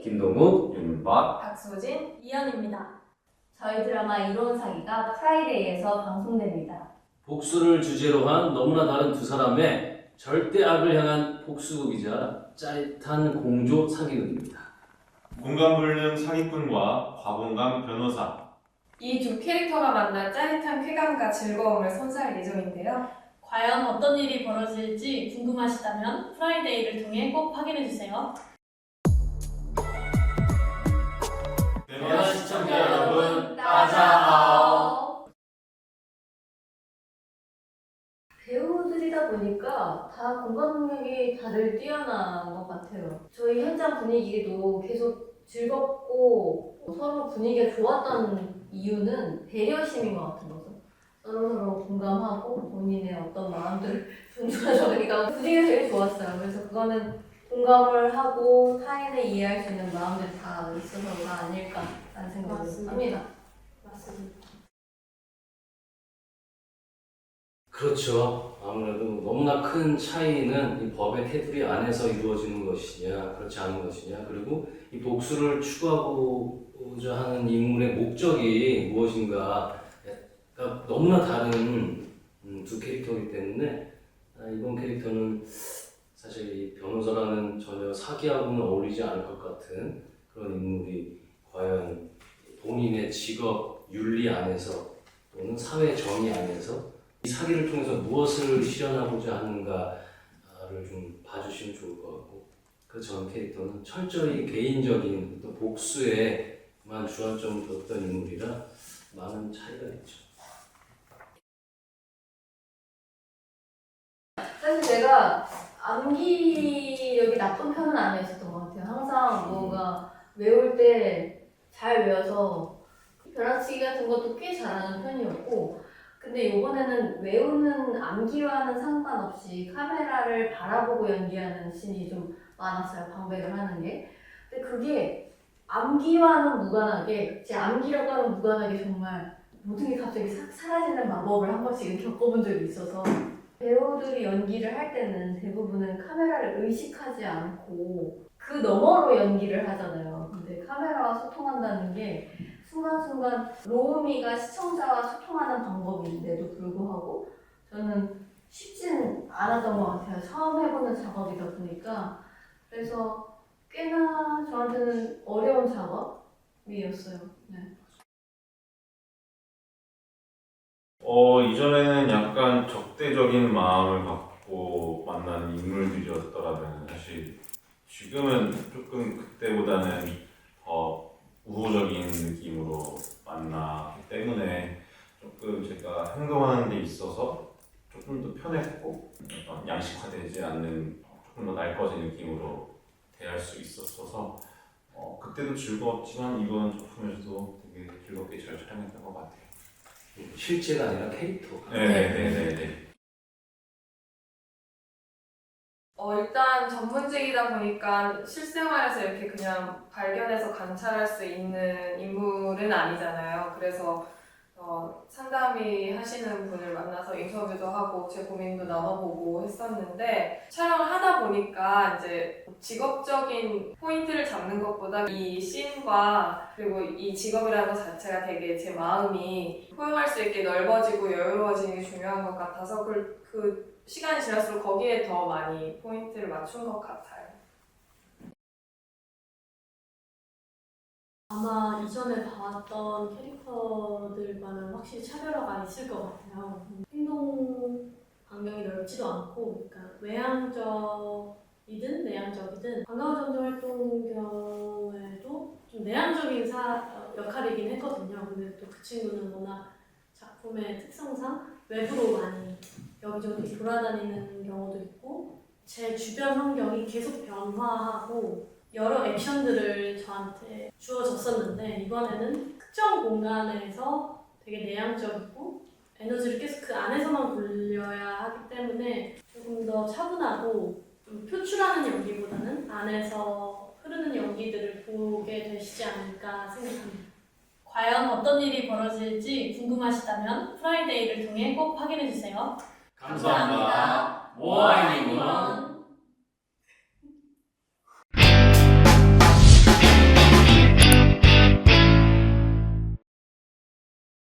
김동욱, 윤박, 박수진, 이현입니다. 저희 드라마 이로운 사기가 프라이데이에서 방송됩니다. 복수를 주제로 한 너무나 다른 두 사람의 절대 악을 향한 복수극이자 짜릿한 공조 사기극입니다. 공감불능 사기꾼과 과공감 변호사. 이 두 캐릭터가 만나 짜릿한 쾌감과 즐거움을 선사할 예정인데요. 과연 어떤 일이 벌어질지 궁금하시다면 프라이데이를 통해 꼭 확인해주세요. 대만 시청자 여러분, 따자하오. 배우들이다 보니까 다 공감 능력이 다들 뛰어난 것 같아요. 저희 현장 분위기도 계속 즐겁고 서로 분위기가 좋았던 이유는 배려심인 것 같은 거죠. 서로서로 공감하고 본인의 어떤 마음들을 존중하다 보니까 분위기가 되게 좋았어요. 그래서 그거는 공감을 하고 타인을 이해할 수 있는 마음들이 다 있어서가 아닐까라는 생각을 맞습니다. 합니다. 맞습니다. 그렇죠. 아무래도 너무나 큰 차이는 이 법의 테두리 안에서 이루어지는 것이냐, 그렇지 않은 것이냐, 그리고 이 복수를 추구하고자 하는 인물의 목적이 무엇인가가 너무나 다른 두 캐릭터이기 때문에 이번 캐릭터는 사실 이 변호사라는 전혀 사기하고는 어울리지 않을 것 같은 그런 인물이 과연 본인의 직업 윤리 안에서 또는 사회 정의 안에서 이 사기를 통해서 무엇을 실현하고자 하는가를 좀 봐주시면 좋을 것 같고, 그 전 캐릭터는 철저히 개인적인 또 복수에만 주안점을 뒀던 인물이라 많은 차이가 있죠. 사실 제가 암기력이 나쁜 편은 아니었던 것 같아요. 항상 뭐가 외울 때 잘 외워서 벼락치기 같은 것도 꽤 잘하는 편이었고, 근데 이번에는 외우는 암기와는 상관없이 카메라를 바라보고 연기하는 씬이 좀 많았어요. 방백을 하는 게. 근데 그게 암기와는 무관하게, 제 암기력과는 무관하게 정말 모든 게 갑자기 싹 사라지는 마법을 한 번씩은 겪어본 적이 있어서, 배우들이 연기를 할 때는 대부분은 카메라를 의식하지 않고 그 너머로 연기를 하잖아요. 근데 카메라와 소통한다는 게 순간순간 로우미가 시청자와 소통하는 방법인데도 불구하고 저는 쉽진 않았던 것 같아요. 처음 해보는 작업이다 보니까. 그래서 꽤나 저한테는 어려운 작업이었어요. 네. 이전에는 약간 적대적인 마음을 갖고 만난 인물들이었더라면 사실 지금은 조금 그때보다는 더 우호적인 느낌으로 만나기 때문에 조금 제가 행동하는 데 있어서 조금 더 편했고 어떤 양식화되지 않는 조금 더 날 것의 느낌으로 대할 수 있었어서 그때도 즐거웠지만 이번 작품에서도 되게 즐겁게 잘 촬영했던 것 같아요. 실제가 아니라 캐릭터. 네네네네. 일단 전문직이다 보니까 실생활에서 이렇게 그냥 발견해서 관찰할 수 있는 인물은 아니잖아요. 그래서 상담이 하시는 분을 만나서 인터뷰도 하고 제 고민도 나눠보고 했었는데, 촬영을 하다 보니까 이제 직업적인 포인트를 잡는 것보다 이 씬과 그리고 이 직업이라는 것 자체가 되게 제 마음이 포용할 수 있게 넓어지고 여유로워지는 게 중요한 것 같아서 그 시간이 지날수록 거기에 더 많이 포인트를 맞춘 것 같아요. 아마 이전에 봐왔던 캐릭터들과는 확실히 차별화가 있을 것 같아요. 행동 반경이 넓지도 않고, 그러니까 외향적이든 내향적이든 관광전도 활동 경우에도 좀 내향적인 역할이긴 했거든요. 근데 또 그 친구는 워낙 작품의 특성상 외부로 많이 여기저기 돌아다니는 경우도 있고, 제 주변 환경이 계속 변화하고 여러 액션들을 저한테 주어졌었는데, 이번에는 특정 공간에서 되게 내향적이고 에너지를 계속 그 안에서만 돌려야 하기 때문에 조금 더 차분하고 좀 표출하는 연기보다는 안에서 흐르는 연기들을 보게 되시지 않을까 생각합니다. 과연 어떤 일이 벌어질지 궁금하시다면 프라이데이를 통해 꼭 확인해주세요. 감사합니다. 모아이님.